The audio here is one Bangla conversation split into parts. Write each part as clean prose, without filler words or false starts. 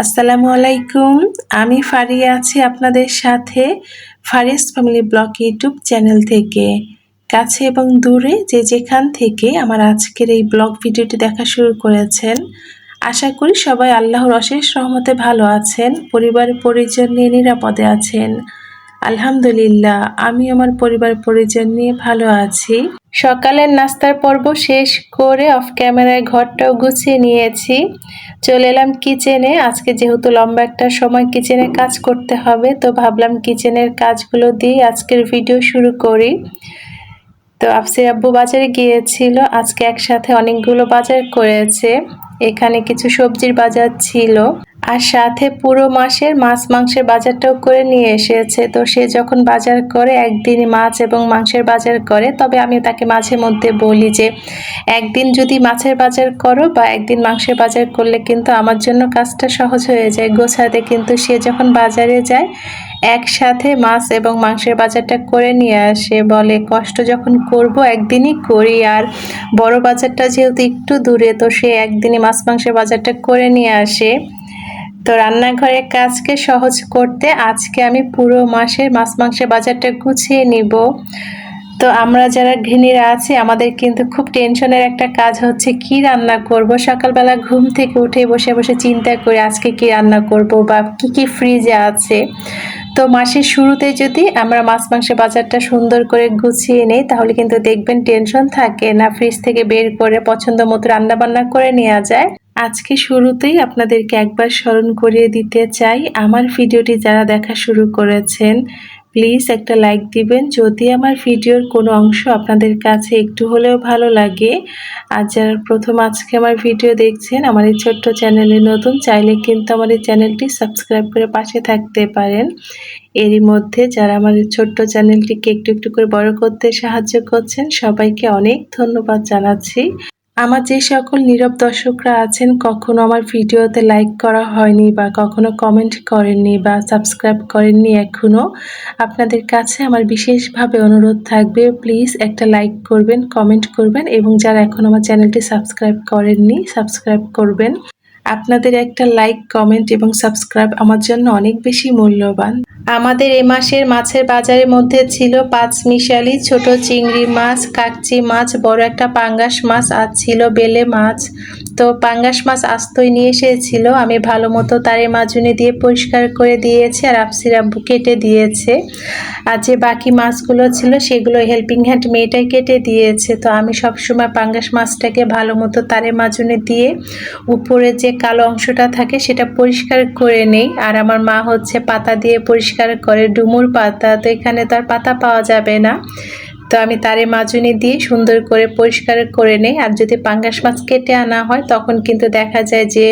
আসসালামু আলাইকুম। আমি ফারিয়া আছি আপনাদের সাথে ফারিয়াস ফ্যামিলি ব্লগ ইউটিউব চ্যানেল থেকে। কাছে এবং দূরে যে যেখান থেকে আমার আজকের এই ব্লগ ভিডিওটি দেখা শুরু করেছেন, আশা করি সবাই আল্লাহর অশেষ রহমতে ভালো আছেন, পরিবার পরিজন নিয়ে নিরাপদে আছেন। আলহামদুলিল্লাহ, আমি আমার পরিবার পরিজন নিয়ে ভালো আছি। সকালের নাস্তার পর্ব শেষ করে অফ ক্যামেরায় ঘরটাও গুছিয়ে নিয়েছি। চলে এলাম কিচেনে। আজকে যেহেতু লম্বা একটা সময় কিচেনে কাজ করতে হবে, তো ভাবলাম কিচেনের কাজগুলো দিয়ে আজকের ভিডিও শুরু করি। তো আফসির আব্বু বাজারে গিয়েছিল, আজকে একসাথে অনেকগুলো বাজার করেছে। এখানে কিছু সবজির বাজার ছিল, আর সাথে পুরো মাসের মাছ মাংসের বাজারটাও করে নিয়ে এসেছে। তো সে যখন বাজার করে একদিনই মাছ এবং মাংসের বাজার করে, তবে আমি তাকে মাঝে মধ্যে বলি যে একদিন যদি মাছের বাজার করো বা একদিন মাংসের বাজার করলে কিন্তু আমার জন্য কাজটা সহজ হয়ে যায় গোছাতে। কিন্তু সে যখন বাজারে যায় একসাথে মাছ এবং মাংসের বাজারটা করে নিয়ে আসে, বলে কষ্ট যখন করব একদিনই করি, আর বড় বাজারটা যেহেতু একটু দূরে, তো সে একদিনই মাছ মাংসের বাজারটা করে নিয়ে আসে। তো রান্নাঘরের কাজকে সহজ করতে আজকে আমি পুরো মাসের মাছ মাংসের বাজারটা গুছিয়ে নিব। তো আমরা যারা গৃহিণীরা আছি আমাদের কিন্তু খুব টেনশনের একটা কাজ হচ্ছে কি রান্না করব। সকালবেলা ঘুম থেকে উঠে বসে বসে চিন্তা করি আজকে কি রান্না করব বা কি কি ফ্রিজে আছে। তো মাসের শুরুতে যদি আমরা মাছ মাংসের বাজারটা সুন্দর করে গুছিয়ে নেই, তাহলে কিন্তু দেখবেন টেনশন থাকে না, ফ্রিজ থেকে বের করে পছন্দ মতো রান্না বান্না করে নেওয়া যায়। আজকে শুরুতেই আপনাদেরকে একবার স্মরণ করিয়ে দিতে চাই, আমার ভিডিওটি যারা দেখা শুরু করেছেন প্লিজ একটা লাইক দিবেন যদি আমার ভিডিওর কোনো অংশ আপনাদের কাছে একটু হলেও ভালো লাগে। আর যারা প্রথম আজকে আমার ভিডিও দেখছেন, আমার এই ছোট্ট চ্যানেলে নতুন, চাইলে কিন্তু আমার এই চ্যানেলটি সাবস্ক্রাইব করে পাশে থাকতে পারেন। এরই মধ্যে যারা আমার ছোট্ট চ্যানেলটিকে একটু একটু করে বড় করতে সাহায্য করছেন, সবাইকে অনেক ধন্যবাদ জানাচ্ছি। আমার যে সকল নীরব দর্শকরা আছেন, কখনো আমার ভিডিওতে লাইক করা হয়নি বা কখনো কমেন্ট করেননি বা সাবস্ক্রাইব করেননি এখনও, আপনাদের কাছে আমার বিশেষভাবে অনুরোধ থাকবে প্লিজ একটা লাইক করবেন, কমেন্ট করবেন, এবং যারা এখন আমার চ্যানেলটি সাবস্ক্রাইব করেননি সাবস্ক্রাইব করবেন। আপনাদের একটা লাইক, কমেন্ট এবং সাবস্ক্রাইব আমার জন্য অনেক বেশি মূল্যবান। আমাদের এ মাসের মাছের বাজারের মধ্যে ছিল পাঁচমিশালি, ছোট চিংড়ি মাছ, কাকচি মাছ, বড় একটা পাঙ্গাস মাছ, আর ছিল বেলে মাছ। তো পাঙ্গাস মাছ আস্তই নিয়ে এসেছিল, আমি ভালো মতো তারে মাজুনি দিয়ে পরিষ্কার করে দিয়েছি, আর আফসির আব্বু কেটে দিয়েছে। আর যে বাকি মাছগুলো ছিল সেগুলো হেল্পিং হ্যান্ড মেয়েটাই কেটে দিয়েছে। তো আমি সবসময় পাঙ্গাস মাছটাকে ভালো মতো তারে মাজুনি দিয়ে উপরে যে কালো অংশটা থাকে সেটা পরিষ্কার করে নেই। আর আমার মা হচ্ছে পাতা দিয়ে পরিষ্কার করে, ডুমুর পাতা, তো এখানে তার পাতা পাওয়া যাবে না। তো আমি তারে মাজুনি দিয়ে সুন্দর করে পরিষ্কার করে নেই। আর যদি পাঙ্গাস মাছ কেটে আনা হয় তখন কিন্তু দেখা যায় যে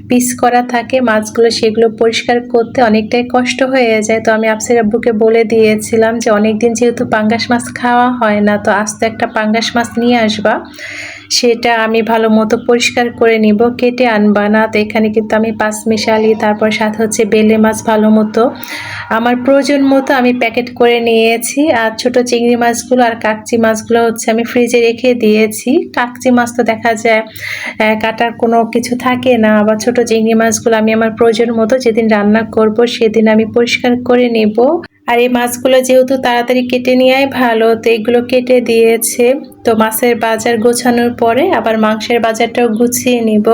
পিস করা থাকে মাছগুলো, সেগুলো পরিষ্কার করতে অনেকটাই কষ্ট হয়ে যায়। তো আমি আফসির আব্বুকে বলে দিয়েছিলাম যে অনেকদিন যেহেতু পাঙ্গাস মাছ খাওয়া হয় না, তো আস্ত একটা পাঙ্গাস মাছ নিয়ে আসবা, সেটা আমি ভালো মতো পরিষ্কার করে নিব, কেটে আনবা না। তো এখানে কিন্তু আমি পাঁচমিশালি, তারপর সাথে হচ্ছে বেলে মাছ ভালো মতো আমার প্রয়োজন মতো আমি প্যাকেট করে নিয়েছি। আর ছোট চিংড়ি মাছগুলো আর কাকচি মাছগুলো হচ্ছে আমি ফ্রিজে রেখে দিয়েছি। কাকচি মাছ তো দেখা যায় কাটার কোনো কিছু থাকে না, আবার ছোট চিংড়ি মাছগুলো আমি আমার প্রয়োজন মতো যেদিন রান্না করব সেদিন আমি পরিষ্কার করে নেব। আর এই মাছগুলো যেহেতু তাড়াতাড়ি কেটে নেওয়াই ভালো, তো এগুলো কেটে দিয়েছে। তো মাছের বাজার গোছানোর পরে আবার মাংসের বাজারটাও গুছিয়ে নিব।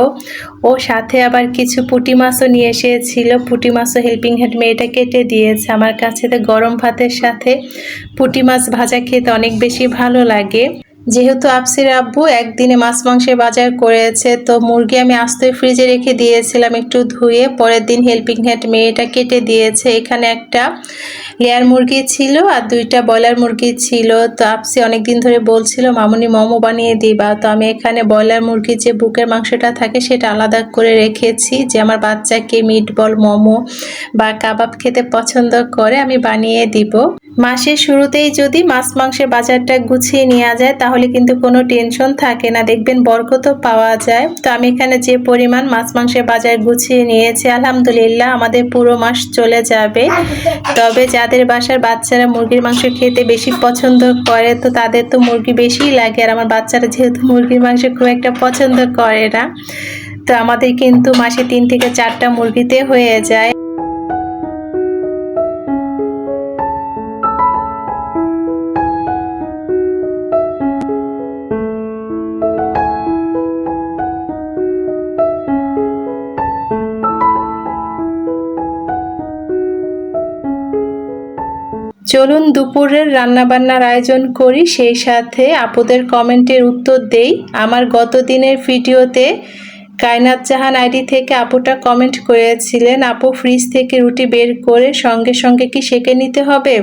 ও সাথে আবার কিছু পুঁটি মাছও নিয়ে এসেছিল, পুঁটি মাছও হেল্পিং হ্যান্ড মেয়েটা কেটে দিয়েছে। আমার কাছে তো গরম ভাতের সাথে পুঁটি মাছ ভাজা খেতে অনেক বেশি ভালো লাগে। যেহেতু আফসির আব্বু একদিনে মাছ মাংসের বাজার করেছে, তো মুরগি আমি আস্তই ফ্রিজে রেখে দিয়েছিলাম একটু ধুয়ে, পরের দিন হেল্পিং হ্যান্ড মেয়েটা কেটে দিয়েছে। এখানে একটা লেয়ার মুরগি ছিল আর দুইটা ব্রয়লার মুরগি ছিল। তো আফসি অনেকদিন ধরে বলছিল মামুনি মোমো বানিয়ে দিবা, তো আমি এখানে ব্রয়লার মুরগির যে বুকের মাংসটা থাকে সেটা আলাদা করে রেখেছি, যে আমার বাচ্চাকে মিট বল, মোমো বা কাবাব খেতে পছন্দ করে, আমি বানিয়ে দিব। মাসের শুরুতেই যদি মাছ মাংসের বাজারটা গুছিয়ে নেওয়া যায় তাহলে কিন্তু কোনো টেনশন থাকে না, দেখবেন বরকতও পাওয়া যায়। তো আমি এখানে যে পরিমাণ মাছ মাংসের বাজার গুছিয়ে নিয়েছি, আলহামদুলিল্লাহ আমাদের পুরো মাস চলে যাবে। তবে যাদের বাসার বাচ্চারা মুরগির মাংস খেতে বেশি পছন্দ করে, তো তাদের তো মুরগি বেশিই লাগে, আর আমার বাচ্চারা যেহেতু মুরগির মাংস খুব একটা পছন্দ করে না, তো আমাদের কিন্তু মাসে 3 থেকে 4টা মুরগিতে হয়ে যায়। চলুন দুপুরের রান্নাবান্নার আয়োজন করি, সেই সাথে আপুদের কমেন্টের উত্তর দেই। আমার গত দিনের ভিডিওতে কায়নাত জাহান আইডি থেকে আপুটা কমেন্ট করেছিলেন, আপু ফ্রিজ থেকে রুটি বের করে সঙ্গে সঙ্গে কি সেঁকে নিতে হবে,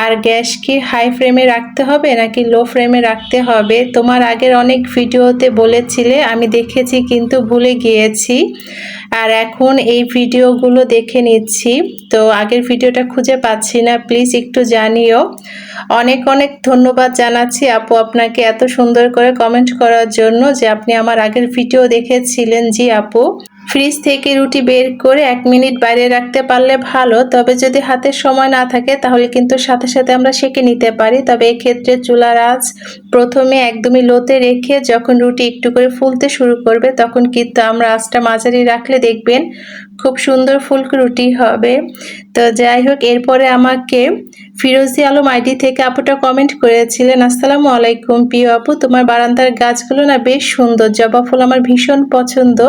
আর গ্যাস কি হাই ফ্লেমে রাখতে হবে নাকি লো ফ্লেমে রাখতে হবে? তোমার আগের অনেক ভিডিওতে বলেছিলে, আমি দেখেছি কিন্তু ভুলে গিয়েছি, আর এখন এই ভিডিওগুলো দেখে নিচ্ছি, তো আগের ভিডিওটা খুঁজে পাচ্ছি না, প্লিজ একটু জানিও। অনেক অনেক ধন্যবাদ জানাচ্ছি আপু আপনাকে এত সুন্দর করে কমেন্ট করার জন্য যে আপনি আমার আগের ভিডিও দেখেছিলেন। জি আপু, ফ্রিজ থেকে রুটি বের করে 1 মিনিট বাইরে রাখতে পারলে ভালো, তবে যদি হাতের সময় না থাকে তাহলে কিন্তু সাথে সাথে আমরা সেঁকে নিতে পারি। তবে এক্ষেত্রে চুলার আঁচ প্রথমে একদমই লোতে রেখে যখন রুটি একটু করে ফুলতে শুরু করবে তখন কিন্তু আমরা আঁচটা মাঝারি রাখলে দেখবেন খুব সুন্দর ফুলকো রুটি হবে। তো যাই হোক, এরপরে আমাকে ফিরোজি আলম আইডি থেকে আপুটা কমেন্ট করেছিলেন, আসসালামু আলাইকুম প্রিয় আপু, তোমার বারান্দার গাছগুলো না বেশ সুন্দর, জবা ফুল আমার ভীষণ পছন্দ।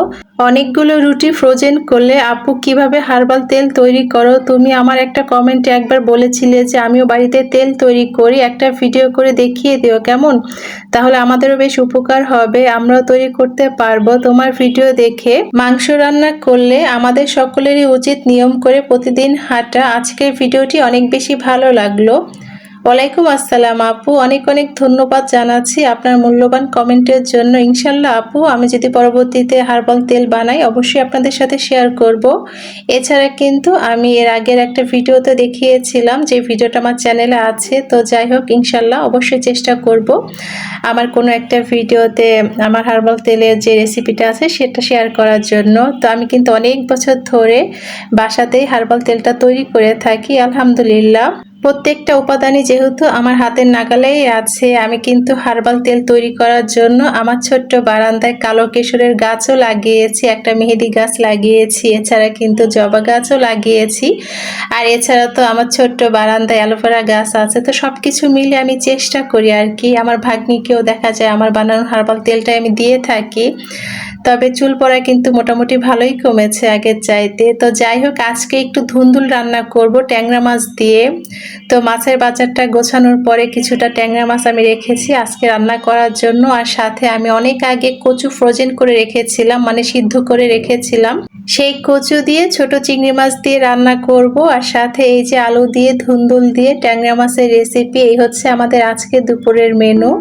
অনেকগুলো রুটি ফ্রোজেন করলে আপু কিভাবে হার্বাল তেল তৈরি করো? তুমি আমার একটা কমেন্টে একবার বলেছিলে যে আমিও বাড়িতে তেল তৈরি করি, একটা ভিডিও করে দেখিয়ে দিও কেমন, তাহলে আমাদেরও বেশ উপকার হবে, আমরাও তৈরি করতে পারবো। তোমার ভিডিও দেখে মাংস রান্না করলে আমাদের সকলেরই উচিত নিয়ম করে প্রতিদিন হাঁটা। আজকের ভিডিওটি অনেক বেশি ভালো লাগলো। ওয়ালাইকুম আসসালাম আপু, অনেক অনেক ধন্যবাদ জানাচ্ছি আপনার মূল্যবান কমেন্টের জন্য। ইনশাল্লাহ আপু, আমি যদি পরবর্তীতে হার্বাল তেল বানাই অবশ্যই আপনাদের সাথে শেয়ার করব। এছাড়া কিন্তু আমি এর আগের একটা ভিডিওতে দেখিয়েছিলাম, যে ভিডিওটা আমার চ্যানেলে আছে। তো যাই হোক, ইনশাল্লাহ অবশ্যই চেষ্টা করব আমার কোনো একটা ভিডিওতে আমার হার্বাল তেলের যে রেসিপিটা আছে সেটা শেয়ার করার জন্য। তো আমি কিন্তু অনেক বছর ধরে বাসাতেই হার্বাল তেলটা তৈরি করে থাকি আলহামদুলিল্লাহ। প্রত্যেকটা উপাদানই যেহেতু আমার হাতের নাগালেই আছে, আমি কিন্তু হার্বাল তেল তৈরি করার জন্য আমার ছোট্ট বারান্দায় কালো কেশরের গাছও লাগিয়েছি, একটা মেহেদি গাছ লাগিয়েছি, এছাড়া কিন্তু জবা গাছও লাগিয়েছি, আর এছাড়া তো আমার ছোট্ট বারান্দায় অ্যালোভেরা গাছ আছে। তো সব কিছু মিলে আমি চেষ্টা করি আর কি, আমার ভাগ্নিকেও দেখা যায় আমার বানানো হার্বাল তেলটাই আমি দিয়ে থাকি। তবে চুল পড়া কিন্তু মোটামুটি ভালোই কমেছে আগের চাইতে। তো যাই হোক, আজকে একটু ধুন্দুল রান্না করব ট্যাংরা মাছ দিয়ে। তো মাছের বাজারটা গোছানোর পরে কিছুটা ট্যাংরা মাছ আমি রেখেছি আজকে রান্না করার জন্য, আর সাথে আমি অনেক আগে কচু ফ্রোজেন করে রেখেছিলাম, মানে সিদ্ধ করে রেখেছিলাম, সেই কচু দিয়ে ছোট চিংড়ি মাছ দিয়ে রান্না করব, আর সাথে এই যে আলু দিয়ে ধুন্দুল দিয়ে ট্যাংরা মাছের রেসিপি। এই হচ্ছে আমাদের আজকে দুপুরের মেনু।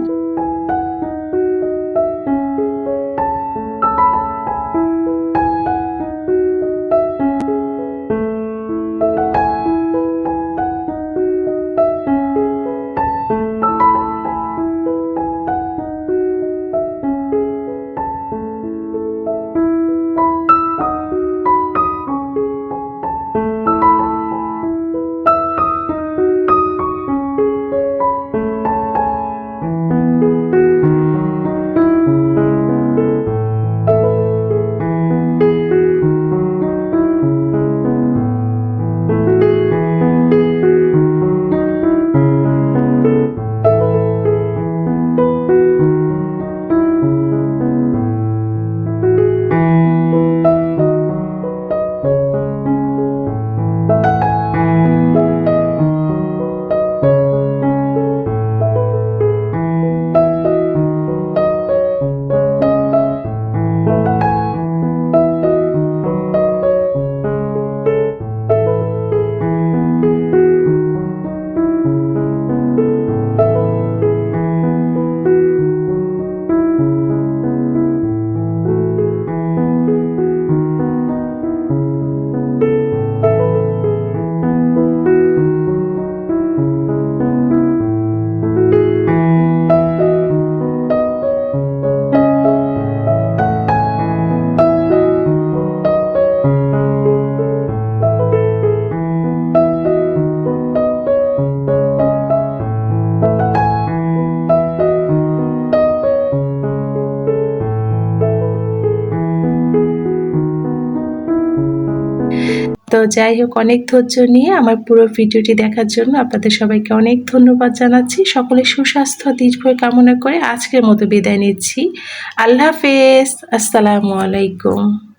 তো যাই হোক, অনেক ধৈর্য নিয়ে আমার পুরো ভিডিওটি দেখার জন্য আপনাদের সবাইকে অনেক ধন্যবাদ জানাচ্ছি। সকলের সুস্বাস্থ্য দীর্ঘায়ু কামনা করে আজকের মতো বিদায় নিচ্ছি। আল্লাহ হাফেজ। আসসালামু আলাইকুম।